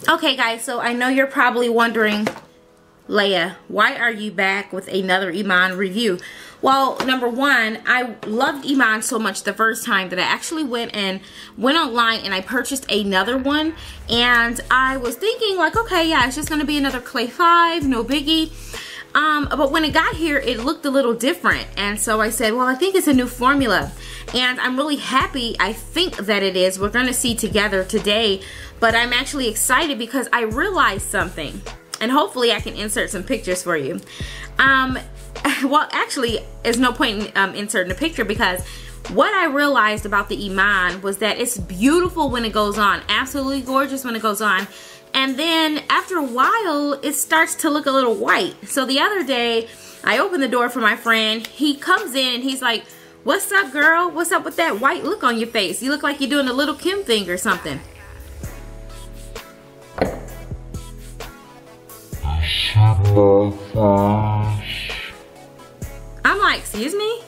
Okay guys, so I know you're probably wondering, Leia, why are you back with another Iman review? Well, number one, I loved Iman so much the first time that I actually went online and I purchased another one. And I was thinking like, okay, yeah, it's just gonna be another Clay 5, no biggie. But when it got here, it looked a little different. And so I said, well, I think it's a new formula. And I'm really happy, I think that it is. We're gonna see together today. But I'm actually excited because I realized something. And hopefully I can insert some pictures for you. Well, actually, there's no point in inserting a picture because what I realized about the Iman was that it's beautiful when it goes on. Absolutely gorgeous when it goes on. And then after a while, it starts to look a little white. So the other day, I opened the door for my friend. He comes in and he's like, "What's up, girl? What's up with that white look on your face? You look like you're doing a Little Kim thing or something." I'm like, excuse me?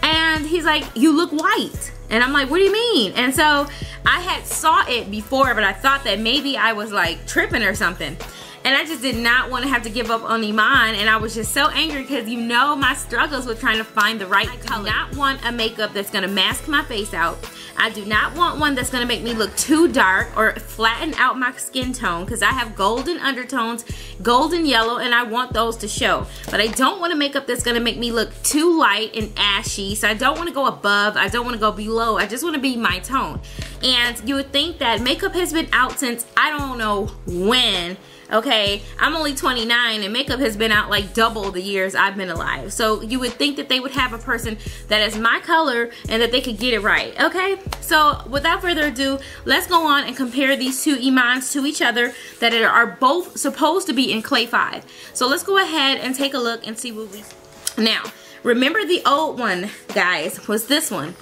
And he's like, "You look white." And I'm like, "What do you mean?" And so I had saw it before, but I thought that maybe I was like tripping or something. And I just did not want to have to give up on Iman. And I was just so angry because you know my struggles with trying to find the right color. I do not want a makeup that's going to mask my face out. I do not want one that's going to make me look too dark or flatten out my skin tone because I have golden undertones, golden yellow, and I want those to show. But I don't want a makeup that's going to make me look too light and ashy. So I don't want to go above. I don't want to go below. I just want to be my tone. And you would think that makeup has been out since I don't know when. Okay, I'm only 29 and makeup has been out like double the years I've been alive. So you would think that they would have a person that is my color and that they could get it right. Okay, so without further ado, let's go on and compare these two Imans to each other that are both supposed to be in Clay 5. So let's go ahead and take a look and see what we... Now, remember the old one, guys, was this one.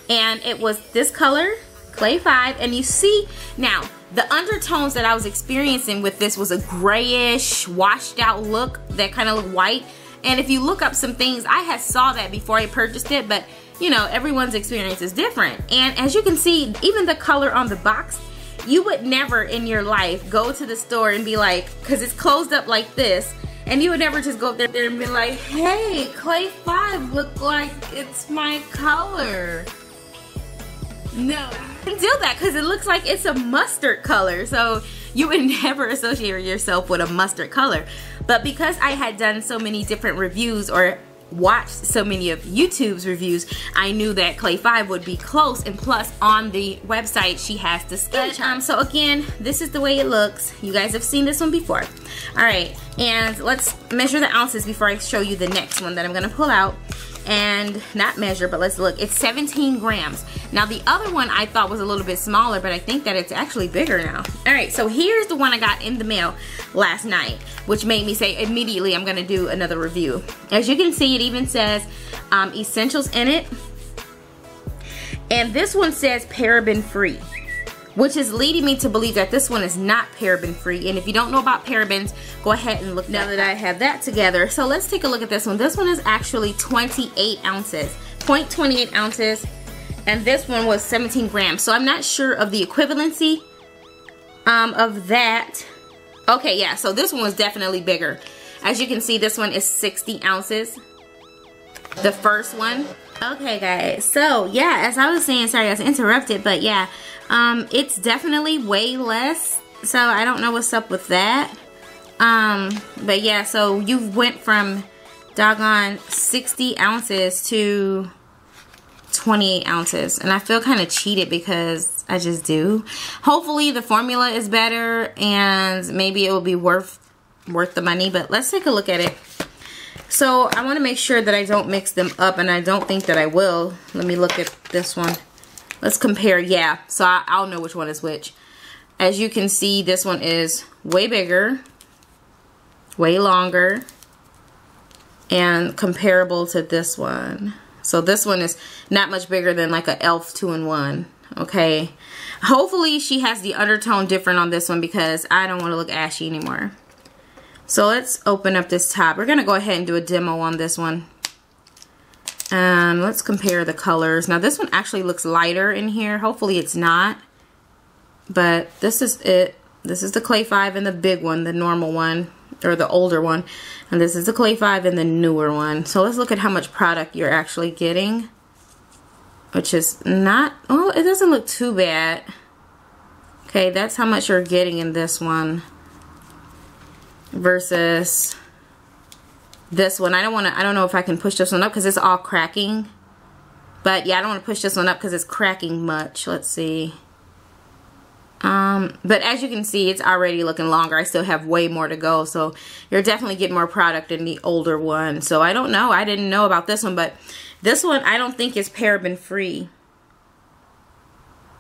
And it was this color, Clay 5, and you see, now, the undertones that I was experiencing with this was a grayish, washed out look that kind of looked white. And if you look up some things, I had saw that before I purchased it, but you know, everyone's experience is different. And as you can see, even the color on the box, you would never in your life go to the store and be like, because it's closed up like this, and you would never just go up there and be like, "Hey, Clay 5 look like it's my color." No, you can do that because it looks like it's a mustard color. So you would never associate yourself with a mustard color. But because I had done so many different reviews or watched so many of YouTube's reviews, I knew that Clay 5 would be close, and plus on the website she has the skin chart. So again, this is the way it looks. You guys have seen this one before. Alright, and let's measure the ounces before I show you the next one that I'm going to pull out. And not measure, but let's look. It's 17 grams. Now the other one I thought was a little bit smaller, but I think that it's actually bigger now. Alright, so here's the one I got in the mail last night, which made me say immediately I'm gonna do another review. As you can see, it even says essentials in it. And this one says paraben free, which is leading me to believe that this one is not paraben free. And if you don't know about parabens, go ahead and look now that I have that together. So let's take a look at this one. This one is actually 28 ounces, 0.28 ounces. And this one was 17 grams. So I'm not sure of the equivalency of that. Okay, yeah, so this one was definitely bigger. As you can see, this one is 60 ounces. The first one. Okay, guys, so yeah, as I was saying, sorry I was interrupted, but yeah, it's definitely way less, so I don't know what's up with that. But yeah, so you went from doggone 60 ounces to 28 ounces, and I feel kind of cheated because I just do. Hopefully the formula is better and maybe it will be worth the money, but let's take a look at it. So I want to make sure that I don't mix them up, and I don't think that I will. Let me look at this one. Let's compare. Yeah, so I'll know which one is which. As you can see, this one is way bigger, way longer, and comparable to this one. So this one is not much bigger than like a e.l.f. 2-in-1. Okay. Hopefully she has the undertone different on this one because I don't want to look ashy anymore. So let's open up this top. We're going to go ahead and do a demo on this one. Let's compare the colors. Now this one actually looks lighter in here. Hopefully it's not. But this is it. This is the Clay 5 and the big one, the normal one, or the older one. And this is the Clay 5 and the newer one. So let's look at how much product you're actually getting. Which is not, oh, it doesn't look too bad. Okay, that's how much you're getting in this one. Versus this one. I don't know if I can push this one up because it's all cracking. But yeah, I don't want to push this one up because it's cracking much. Let's see. But as you can see, it's already looking longer. I still have way more to go. So you're definitely getting more product in the older one. So I don't know. I didn't know about this one. But this one I don't think is paraben free.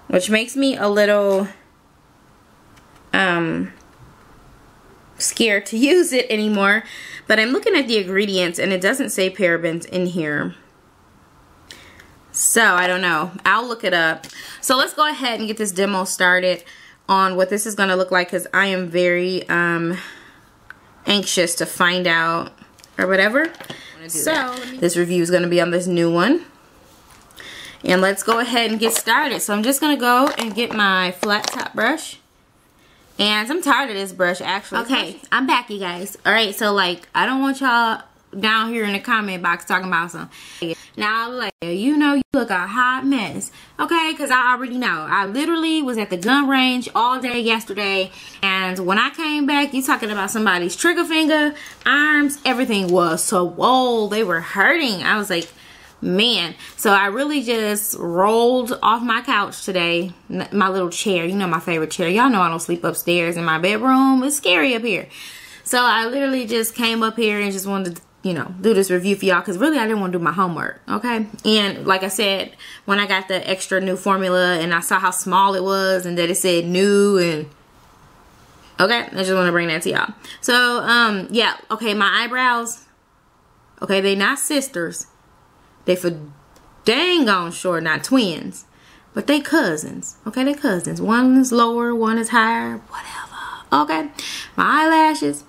Which makes me a little scared to use it anymore. But I'm looking at the ingredients and it doesn't say parabens in here. So I don't know. I'll look it up. So let's go ahead and get this demo started on what this is going to look like, because I am very anxious to find out or whatever. So this review is going to be on this new one. And let's go ahead and get started. So I'm just going to go and get my flat top brush. And I'm tired of this brush, actually. Okay, I'm back, you guys. Alright, so like, I don't want y'all down here in the comment box talking about something. Now, like, you know, you look a hot mess. Okay, because I already know. I literally was at the gun range all day yesterday. And when I came back, you talking about somebody's trigger finger, arms, everything was swole. They were hurting. I was like, man. So I really just rolled off my couch today. My little chair. You know my favorite chair. Y'all know I don't sleep upstairs in my bedroom. It's scary up here. So I literally just came up here and just wanted to, you know, do this review for y'all, because really I didn't want to do my homework, okay? And like I said, when I got the extra new formula and I saw how small it was and that it said new, and okay, I just want to bring that to y'all. So yeah, okay, my eyebrows, okay, they not sisters, they for dang on sure not twins, but they cousins, okay? They cousins. One is lower, one is higher, whatever, okay? My eyelashes,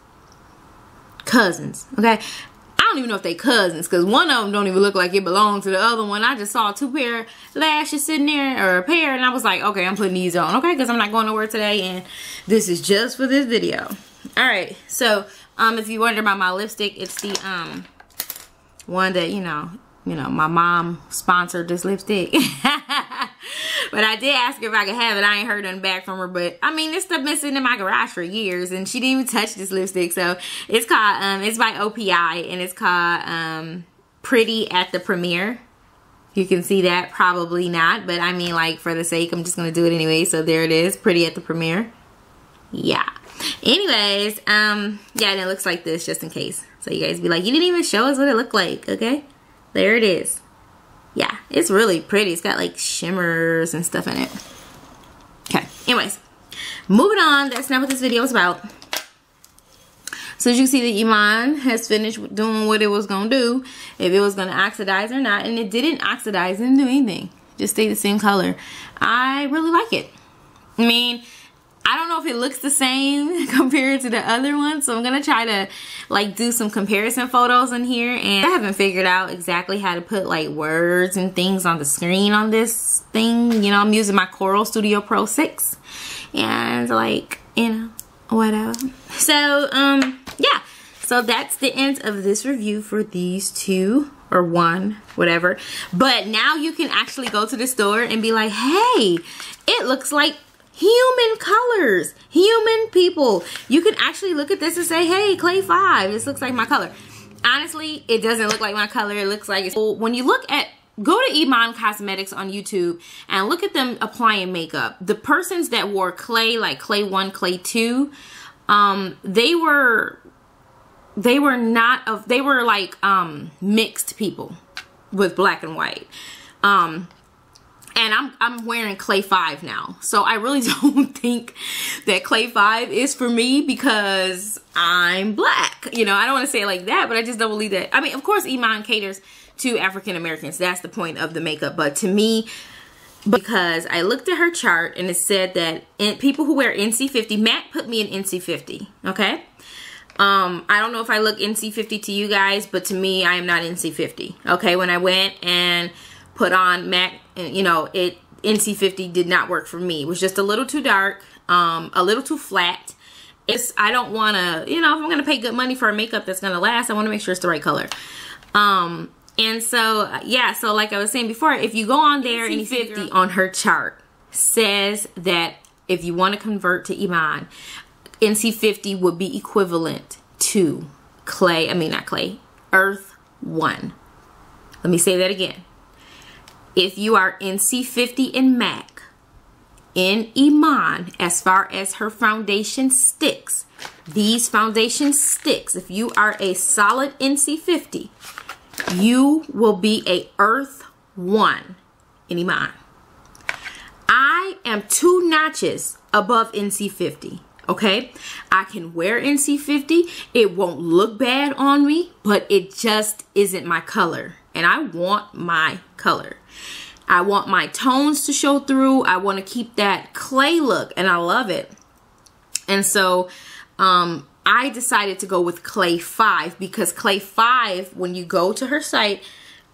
cousins, okay? I don't even know if they cousins, because one of them don't even look like it belonged to the other one. I just saw two pair of lashes sitting there, or a pair, and I was like, okay, I'm putting these on, okay, because I'm not going nowhere today, and this is just for this video. Alright, so if you wonder about my lipstick, it's the one that you know my mom sponsored this lipstick. But I did ask her if I could have it. I ain't heard nothing back from her. But I mean, this stuff been sitting in my garage for years, and she didn't even touch this lipstick. So it's called it's by OPI, and it's called Pretty at the Premiere. You can see that, probably not, but I mean, like, for the sake, I'm just gonna do it anyway. So there it is, Pretty at the Premiere. Yeah. Anyways, yeah, and it looks like this, just in case. So you guys be like, you didn't even show us what it looked like, okay? There it is. Yeah, it's really pretty. It's got like shimmers and stuff in it. Okay, anyways, moving on. That's not what this video is about. So as you see, the Iman has finished doing what it was gonna do, if it was gonna oxidize or not, and it didn't oxidize, didn't do anything. Just stayed the same color. I really like it. I mean, I don't know if it looks the same compared to the other one, so I'm gonna try to like do some comparison photos in here, and I haven't figured out exactly how to put like words and things on the screen on this thing. You know, I'm using my Coral Studio Pro 6, and like, you know, whatever. So yeah, so that's the end of this review for these two, or one, whatever. But now you can actually go to the store and be like, hey, it looks like human colors, human people. You can actually look at this and say, hey, Clay 5, this looks like my color. Honestly, it doesn't look like my color. It looks like it's, when you look at, go to Iman Cosmetics on YouTube and look at them applying makeup. The persons that wore clay, like clay 1, clay 2, they were like mixed people with black and white. And I'm wearing clay 5 now. So I really don't think that clay 5 is for me, because I'm black. You know, I don't want to say it like that, but I just don't believe that. I mean, of course, Iman caters to African Americans. That's the point of the makeup. But to me, because I looked at her chart and it said that people who wear NC50, Matt put me in NC50, okay? I don't know if I look NC50 to you guys, but to me, I am not NC50, okay? When I went and put on MAC, you know, NC50 did not work for me. It was just a little too dark, a little too flat. I don't want to, you know, if I'm going to pay good money for a makeup that's going to last, I want to make sure it's the right color. And so, yeah, so like I was saying before, if you go on there, NC50 on her chart says that if you want to convert to Iman, NC50 would be equivalent to Earth 1. Let me say that again. If you are NC50 in MAC, in Iman, as far as her foundation sticks, these foundation sticks, if you are a solid NC50, you will be a Earth 1 in Iman. I am 2 notches above NC50. Okay, I can wear NC50. It won't look bad on me, but it just isn't my color. And I want my color. I want my tones to show through. I want to keep that clay look, and I love it. And so I decided to go with Clay 5 because Clay 5, when you go to her site,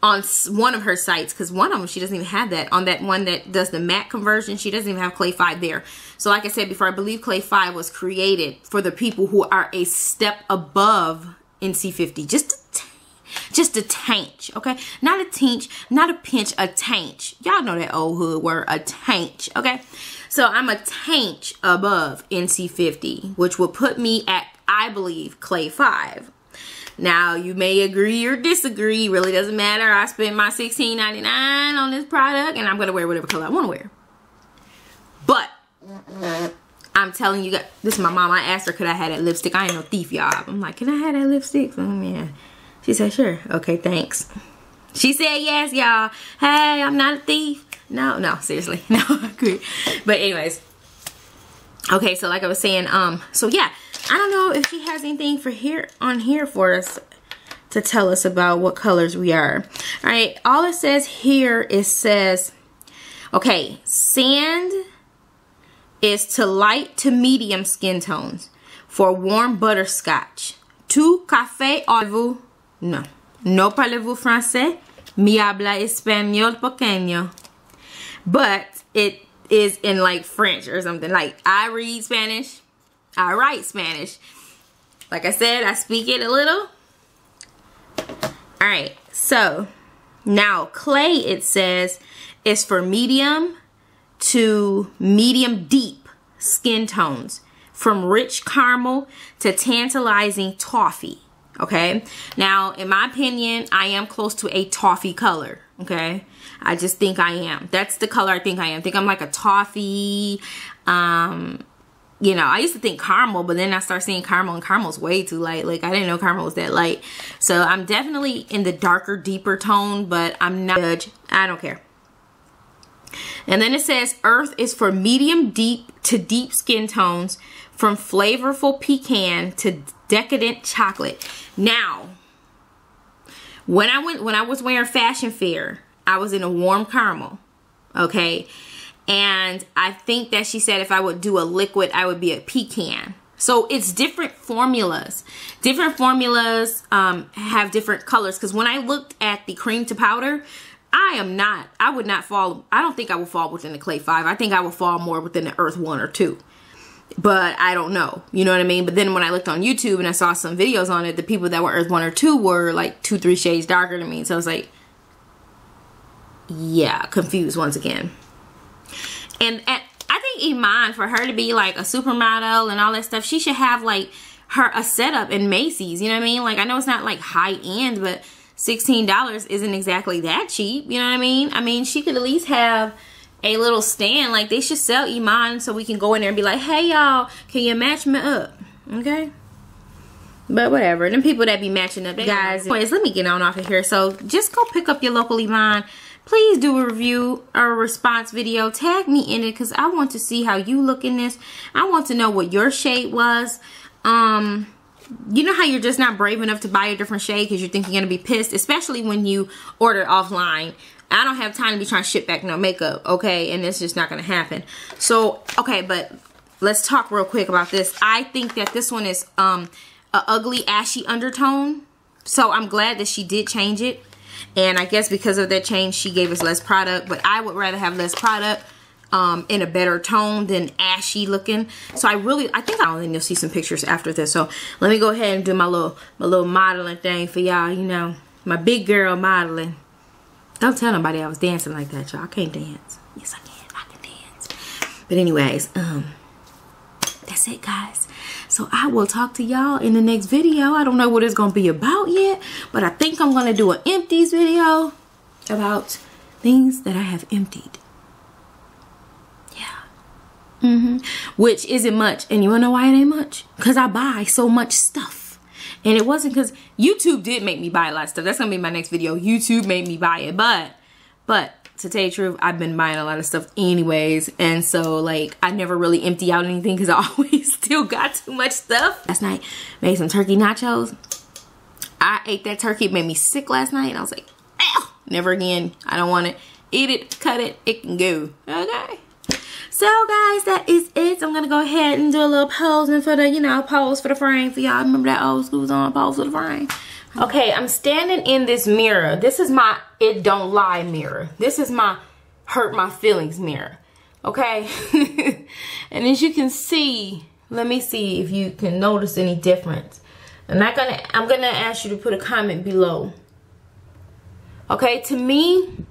on one of her sites, because one of them she doesn't even have that, on that one that does the matte conversion, she doesn't even have Clay 5 there. So like I said before, I believe Clay 5 was created for the people who are a step above NC50, just a tainch, okay? Not a tinch, not a pinch, a tainch. Y'all know that old hood word, a tainch, okay? So I'm a tainch above NC50, which will put me at, I believe, Clay 5. Now, you may agree or disagree. Really doesn't matter. I spent my $16.99 on this product, and I'm going to wear whatever color I want to wear. But I'm telling you guys, this is my mom. I asked her, could I have that lipstick? I ain't no thief, y'all. I'm like, can I have that lipstick? Oh, man. She said, sure. Okay, thanks. She said yes, y'all. Hey, I'm not a thief. No, seriously. No, I agree. But anyways. Okay, so like I was saying, so yeah. I don't know if she has anything for on here for us to tell us about what colors we are. All right, all it says here, it says, okay, sand is to light to medium skin tones. For warm butterscotch. Tu café avez-vous? No. No parlez-vous français? Mi habla español pequeño. But it is in like French or something. Like I read Spanish. I write Spanish. Like I said, I speak it a little. Alright, so now clay, it says, is for medium to medium deep skin tones. From rich caramel to tantalizing toffee. Okay, now in my opinion, I am close to a toffee color. Okay, I just think I am. That's the color I think I am. I think I'm like a toffee. You know, I used to think caramel, but then I started seeing caramel, and caramel's way too light. Like, I didn't know caramel was that light. So, I'm definitely in the darker, deeper tone, but I'm not judge. I don't care. And then it says, Earth is for medium deep to deep skin tones, from flavorful pecan to decadent chocolate. Now, when I was wearing Fashion Fair, I was in a warm caramel. Okay. And I think that she said if I would do a liquid, I would be a pecan. So it's different formulas. Different formulas have different colors. Because when I looked at the cream to powder, I would not fall. I don't think I would fall within the Clay 5. I think I would fall more within the Earth 1 or 2. But I don't know. You know what I mean? But then when I looked on YouTube and I saw some videos on it, the people that were Earth 1 or 2 were like 2-3 shades darker than me. So I was like, yeah, confused once again. And I think Iman, for her to be like a supermodel and all that stuff, she should have like a setup in Macy's. You know what I mean? Like, I know it's not like high end, but $16 isn't exactly that cheap. You know what I mean? I mean, she could at least have a little stand. Like, they should sell Iman so we can go in there and be like, hey y'all, can you match me up? Okay. But whatever. Them people that be matching up, guys. Anyways, let me get on off of here. So just go pick up your local Iman. Please do a review or a response video. Tag me in it because I want to see how you look in this. I want to know what your shade was. You know how you're just not brave enough to buy a different shade because you think you're going to be pissed, especially when you order offline. I don't have time to be trying to ship back no makeup, okay? And it's just not going to happen. So, okay, but let's talk real quick about this. I think that this one is a ugly, ashy undertone. So I'm glad that she did change it. And I guess because of that change, she gave us less product. But I would rather have less product in a better tone than ashy looking. So I think you'll see some pictures after this. So let me go ahead and do my little modeling thing for y'all. You know, my big girl modeling. Don't tell nobody I was dancing like that, y'all. I can't dance. Yes, I can. I can dance. But anyways, that's it, guys. So I will talk to y'all in the next video. I don't know what it's gonna be about yet, but I think I'm gonna do an empties video about things that I have emptied. Yeah. Which isn't much. And you wanna know why it ain't much? Because I buy so much stuff. And it wasn't because YouTube did make me buy a lot of stuff. That's gonna be my next video. YouTube made me buy it. But to tell you the truth, I've been buying a lot of stuff anyways. And so like I never really empty out anything because I always still got too much stuff. Last night, made some turkey nachos. I ate that turkey. It made me sick last night. And I was like, ow, never again. I don't want it. Eat it, cut it, it can go. Okay. So guys, that is it. I'm gonna go ahead and do a little posing for the, you know, pose for the frame for y'all. Remember that old school song, pose for the frame? Okay, I'm standing in this mirror. This is my it don't lie mirror. This is my hurt my feelings mirror. Okay? And as you can see, let me see if you can notice any difference. I'm gonna ask you to put a comment below. Okay, to me,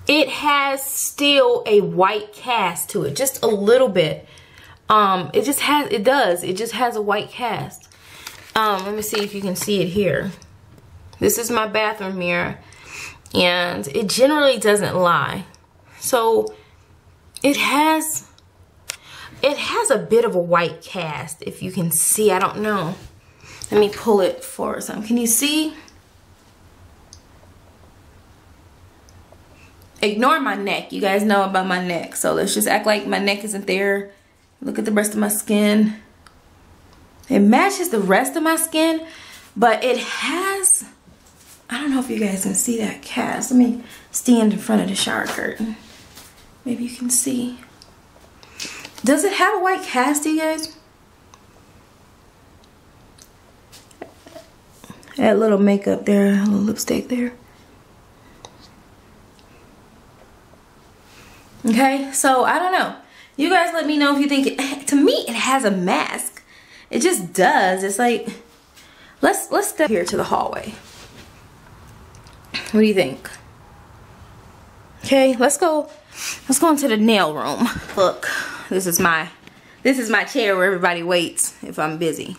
it has still a white cast to it, just a little bit. It just has a white cast. Let me see if you can see it here. This is my bathroom mirror, and it generally doesn't lie. So it has a bit of a white cast, if you can see. I don't know. Let me pull it for some. Can you see? Ignore my neck. You guys know about my neck. So let's just act like my neck isn't there. Look at the rest of my skin. It matches the rest of my skin, but it has, I don't know if you guys can see that cast. Let me stand in front of the shower curtain. Maybe you can see. Does it have a white cast, you guys? That little makeup there, a little lipstick there. Okay, so I don't know. You guys let me know if you think to me it has a mask. It just does. It's like, let's step here to the hallway. What do you think? Okay, let's go into the nail room. Look, this is my chair where everybody waits if I'm busy.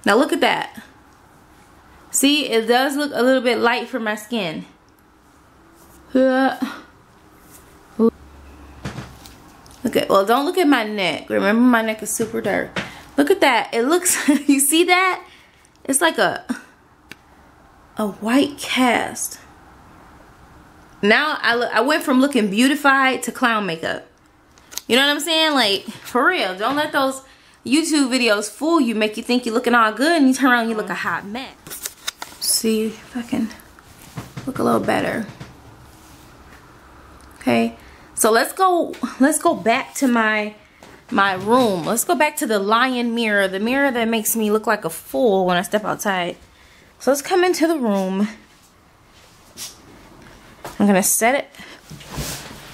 Now look at that. See, it does look a little bit light for my skin. Okay, well, don't look at my neck. Remember, my neck is super dark. Look at that. It looks, you see that? It's like a white cast. Now, I went from looking beautified to clown makeup. You know what I'm saying? Like, for real. Don't let those YouTube videos fool you, make you think you're looking all good, and you turn around and you look a hot mess. See if I can look a little better. Okay. So let's go back to my room. Let's go back to the lion mirror, the mirror that makes me look like a fool when I step outside. So let's come into the room. I'm gonna set it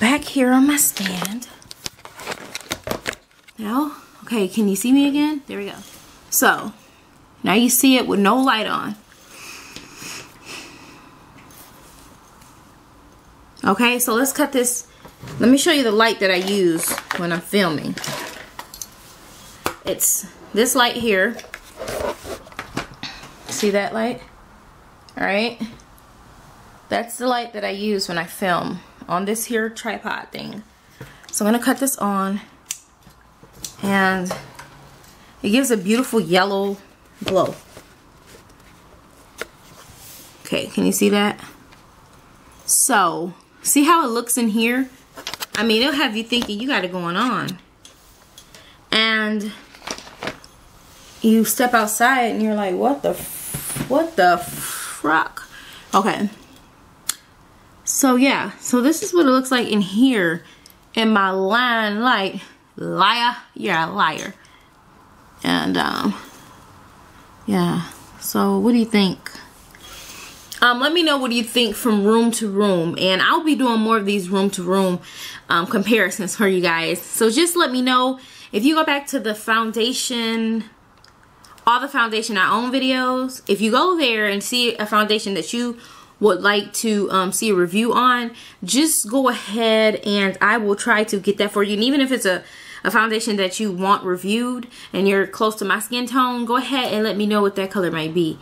back here on my stand. Now, okay, can you see me again? There we go. So now you see it with no light on. Okay, so let's cut this. Let me show you the light that I use when I'm filming. It's this light here. See that light? Alright. That's the light that I use when I film on this here tripod thing. So I'm going to cut this on. And it gives a beautiful yellow glow. Okay, can you see that? So, see how it looks in here? I mean, it'll have you thinking you got it going on. And you step outside and you're like, what the fuck? Okay. So yeah, so this is what it looks like in here in my line light. Liar, you're a liar. And yeah, so what do you think? Let me know what you think from room to room, and I'll be doing more of these room to room comparisons for you guys. So just let me know. If you go back to the foundation, all the foundation I own videos, if you go there and see a foundation that you would like to see a review on, just go ahead and I will try to get that for you. And even if it's a foundation that you want reviewed and you're close to my skin tone, go ahead and let me know what that color might be,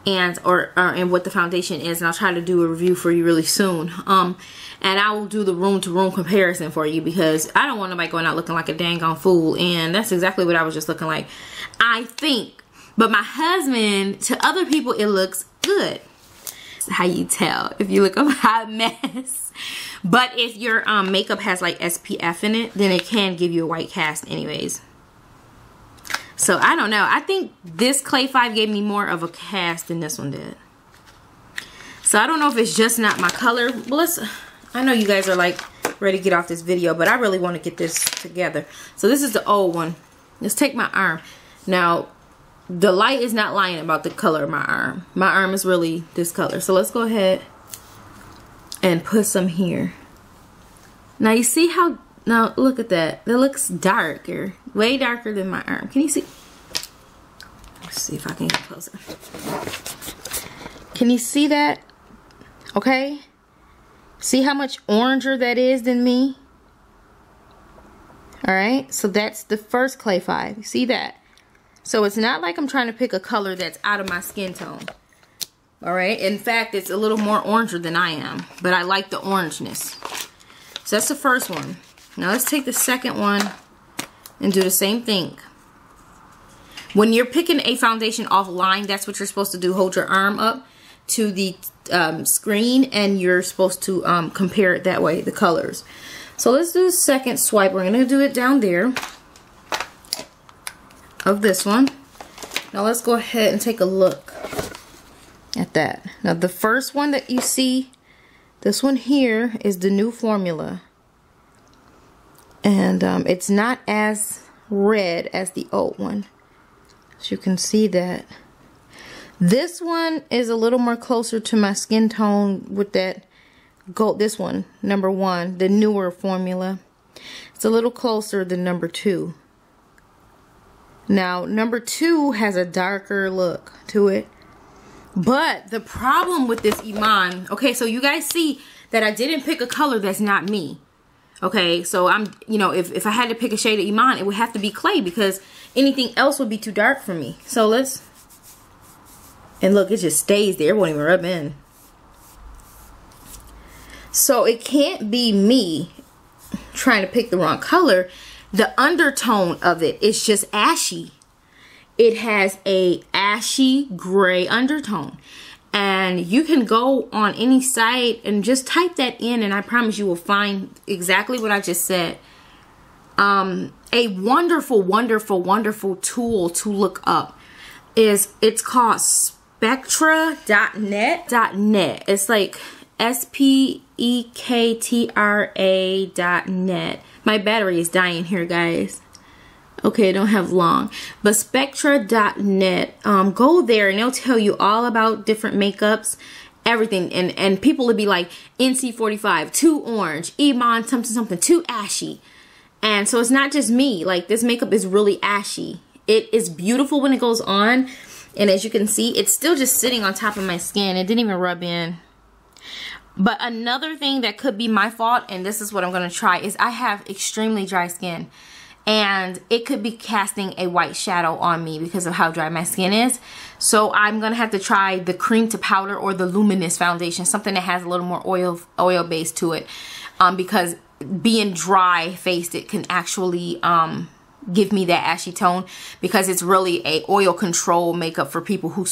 and and what the foundation is, and I'll try to do a review for you really soon. And I will do the room to room comparison for you, because I don't want nobody going out looking like a dang on fool, and that's exactly what I was just looking like, I think. But my husband, to other people, it looks good. That's how you tell if you look a hot mess. But if your makeup has like SPF in it, then it can give you a white cast anyways. So I don't know. I think this Clay 5 gave me more of a cast than this one did. So I don't know if it's just not my color. Well, I know you guys are like ready to get off this video, but I really want to get this together. So this is the old one. Let's take my arm. Now, the light is not lying about the color of my arm. My arm is really this color. So let's go ahead and put some here. Now you see how, now look at that. It looks darker, way darker than my arm. Can you see? Let's see if I can get closer. Can you see that? Okay. See how much oranger that is than me? Alright, so that's the first Clay 5. You see that? So it's not like I'm trying to pick a color that's out of my skin tone. Alright, in fact, it's a little more oranger than I am, but I like the orangeness. So that's the first one. Now let's take the second one and do the same thing. When you're picking a foundation offline, that's what you're supposed to do. Hold your arm up to the screen, and you're supposed to compare it that way, the colors. So let's do the second swipe. We're going to do it down there of this one. Now let's go ahead and take a look at that. Now the first one that you see, this one here, is the new formula, and it's not as red as the old one, so you can see that. This one is a little more closer to my skin tone with that gold. This one, number 1, the newer formula, it's a little closer than number 2. Now number 2 has a darker look to it. But the problem with this Iman, okay, so you guys see that I didn't pick a color that's not me. Okay, so I'm, you know, if I had to pick a shade of Iman, it would have to be clay, because anything else would be too dark for me. So let's, and look, it just stays there. It won't even rub in. So it can't be me trying to pick the wrong color. The undertone of it is just ashy. It has a ashy gray undertone. And you can go on any site and just type that in, and I promise you will find exactly what I just said. A wonderful, wonderful, wonderful tool to look up is, it's called Spectra.net. It's like SPEKTRA.net. My battery is dying here, guys. Okay, I don't have long. But Spectra.net, go there and they'll tell you all about different makeups, everything. And people would be like, NC45, too orange, Iman, something, something, too ashy. And so it's not just me. Like, this makeup is really ashy. It is beautiful when it goes on. And as you can see, it's still just sitting on top of my skin. It didn't even rub in. But another thing that could be my fault, and this is what I'm going to try, is I have extremely dry skin. And it could be casting a white shadow on me because of how dry my skin is. So I'm going to have to try the cream to powder or the luminous foundation, something that has a little more oil base to it. Because being dry faced, it can actually give me that ashy tone, because it's really a oil control makeup for people who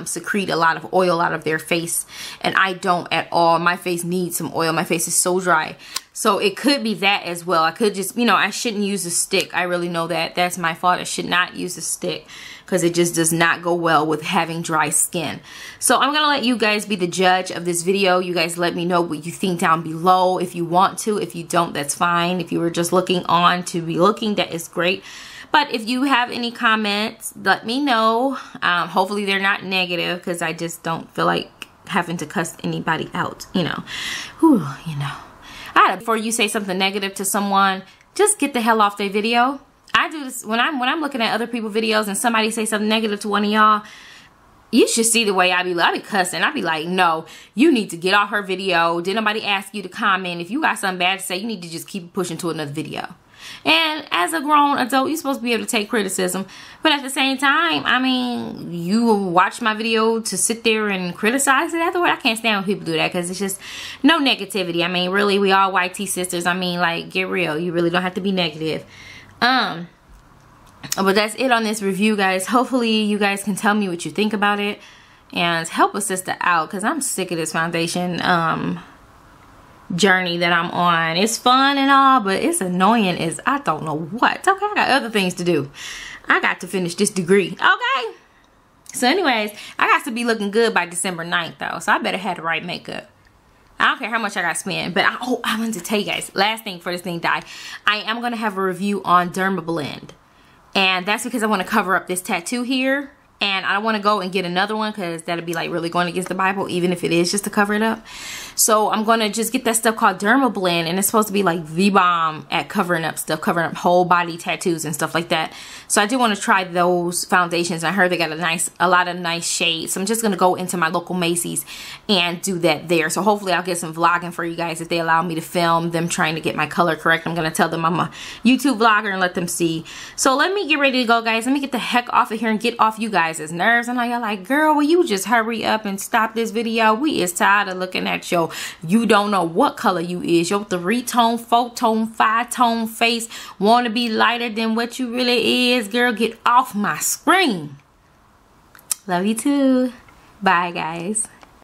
secrete a lot of oil out of their face, and I don't at all. My face needs some oil. My face is so dry. So it could be that as well. I could just, you know, I shouldn't use a stick. I really know that. That's my fault. I should not use a stick, because it just does not go well with having dry skin. So I'm going to let you guys be the judge of this video. You guys let me know what you think down below if you want to. If you don't, that's fine. If you were just looking on to be looking, that is great. But if you have any comments, let me know. Hopefully they're not negative, because I just don't feel like having to cuss anybody out, you know. Whew, you know. Before you say something negative to someone, just get the hell off their video. I do this when I'm looking at other people's videos and somebody say something negative to one of y'all. You should see the way I be cussing. I be like, no, you need to get off her video. Did nobody ask you to comment? If you got something bad to say, you need to just keep pushing to another video. And as a grown adult, you're supposed to be able to take criticism. But at the same time, I mean, you watch my video to sit there and criticize it afterward. I can't stand when people do that because it's just no negativity. I mean, really, we all white tea sisters. I mean, like, get real. You really don't have to be negative. But that's it on this review, guys. Hopefully, you guys can tell me what you think about it and help a sister out because I'm sick of this foundation journey that I'm on. It's fun and all, but it's annoying as I don't know what. Okay, I got other things to do. I got to finish this degree. Okay. So anyways, I got to be looking good by December 9th though. So I better have the right makeup. I don't care how much I got to spend. But I wanted to tell you guys, last thing before this thing die, I am going to have a review on Dermablend. And that's because I want to cover up this tattoo here. And I want to go and get another one because that'll be like really going against the Bible, even if it is just to cover it up. So I'm going to just get that stuff called Dermablend, and it's supposed to be like the bomb at covering up stuff, covering up whole body tattoos and stuff like that. So I do want to try those foundations. I heard they got a lot of nice shades. So I'm just going to go into my local Macy's and do that there. So hopefully I'll get some vlogging for you guys if they allow me to film them trying to get my color correct. I'm going to tell them I'm a YouTube vlogger and let them see. So let me get ready to go, guys. Let me get the heck off of here and get off you guys' nerves. I know y'all like, girl, will you just hurry up and stop this video? We is tired of looking at your you don't know what color you is, your 3-tone, 4-tone, 5-tone face, want to be lighter than what you really is. Girl, get off my screen. Love you too. Bye, guys.